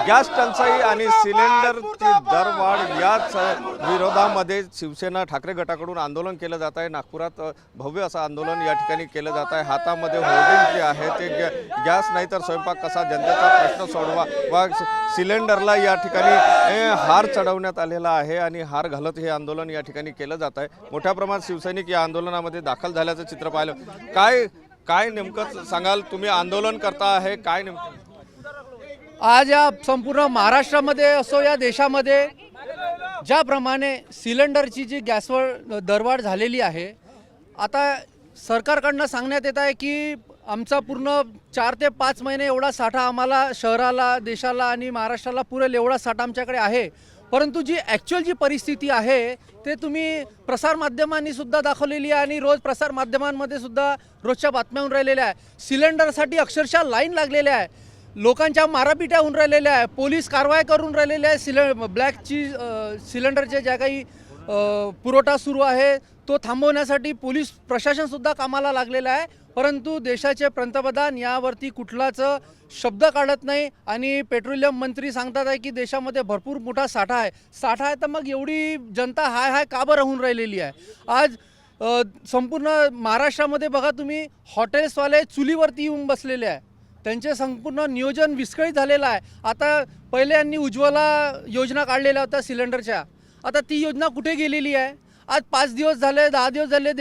Gas टंचाई आणि सिलेंडरची दरवाढ याच विरोधामध्ये शिवसेना ठाकरे गटाकडून आंदोलन केलं जात आहे। नागपुरात भव्य असं आंदोलन या ठिकाणी केलं जात आहे। हातामध्ये होर्डिंग जे आहे ते गॅस नाही तर स्वयंपाक कसा जनतेचा प्रश्न सोडवा व सिलेंडरला या ठिकाणी हार चढवण्यात आलेला आहे आणि हार घालत हे आंदोलन या ठिकाणी केलं जात आहे। मोठ्या प्रमाणात शिवसैनिक या आंदोलनामध्ये दाखल झाल्याचं चित्र पाहिलं। काय नेमकं सांगाल, तुम्ही आंदोलन करता आहे काय नेमकं? आज या संपूर्ण महाराष्ट्रामध्ये असो या देशामध्ये ज्याप्रमाणे सिलेंडरची जी गॅसवर दरवाढ झालेली आहे, आता सरकारकडनं सांगण्यात येत आहे की आमचा पूर्ण 4 ते 5 महिने एवढा साठा आम्हाला शहराला, देशाला आणि महाराष्ट्राला पुरेल एवढा साठा आमच्याकडे आहे। परंतु जी ॲक्च्युअल जी परिस्थिती आहे ते तुम्ही प्रसारमाध्यमांनी सुद्धा दाखवलेली आहे आणि रोज प्रसारमाध्यमांमध्ये सुद्धा रोजच्या बातम्या होऊन राहिलेल्या आहे। सिलेंडरसाठी अक्षरशः लाईन लागलेल्या आहे, लोकांच्या मारापिट्या होऊन राहिलेल्या आहे, पोलीस कारवाई करून राहिलेल्या आहे। ब्लॅकची सिलेंडरचे ज्या काही पुरवठा सुरू आहे तो थांबवण्यासाठी पोलीस प्रशासनसुद्धा कामाला लागलेलं आहे। परंतु देशाचे पंतप्रधान यावरती कुठलाच शब्द काढत नाही आणि पेट्रोलियम मंत्री सांगतात आहे की देशामध्ये भरपूर मोठा साठा आहे तर मग एवढी जनता हाय का बरं होऊन राहिलेली आहे? आज संपूर्ण महाराष्ट्रामध्ये बघा तुम्ही, हॉटेल्सवाले चुलीवरती येऊन बसलेले आहे, त्यांचे संपूर्ण नियोजन विस्कळीत झालेलं आहे। आता पहिले यांनी उज्ज्वला योजना काढलेल्या होत्या सिलेंडरच्या, आता ती योजना कुठे गेलेली आहे? आज 5 दिवस झाले, 10 दिवस झाले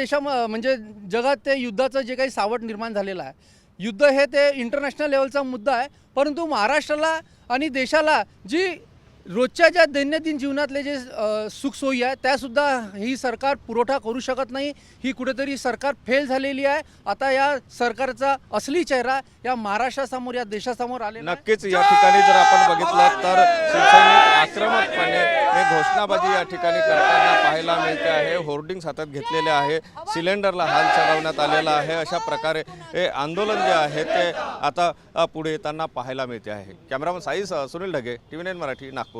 म्हणजे जगात ते युद्धाचं जे काही सावट निर्माण झालेलं आहे, युद्ध हे ते इंटरनॅशनल लेवलचा मुद्दा आहे। परंतु महाराष्ट्राला आणि देशाला जी रोजच्या ज्या दैनंदिन जीवनातले जे सुखसोयी आहे त्यासुद्धा ही सरकार पुरवठा करू शकत नाही। ही कुठेतरी सरकार फेल झालेली आहे। आता या सरकारचा असली चेहरा या महाराष्ट्रासमोर, या देशासमोर आलेला आहे। नक्कीच या ठिकाणी जर आपण बघितलं तर शिवसैनिक आक्रमकपणे हे घोषणाबाजी या ठिकाणी करताना पाहायला मिळते आहे। होर्डिंग्स हातात घेतलेले आहे, सिलेंडरला हाल चढवण्यात आलेला आहे। अशा प्रकारे हे आंदोलन जे आहे ते आता पुढे येताना पाहायला मिळते आहे। Cameraman Sai Sunil Dhage, TV9 Marathi, Nagpur.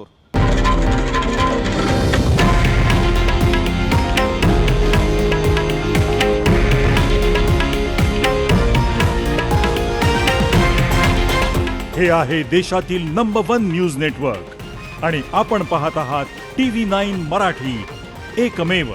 हे आहे देशातील नंबर 1 न्यूज नेटवर्क आणि आपण पाहत आहात TV9 मराठी, एकमेव।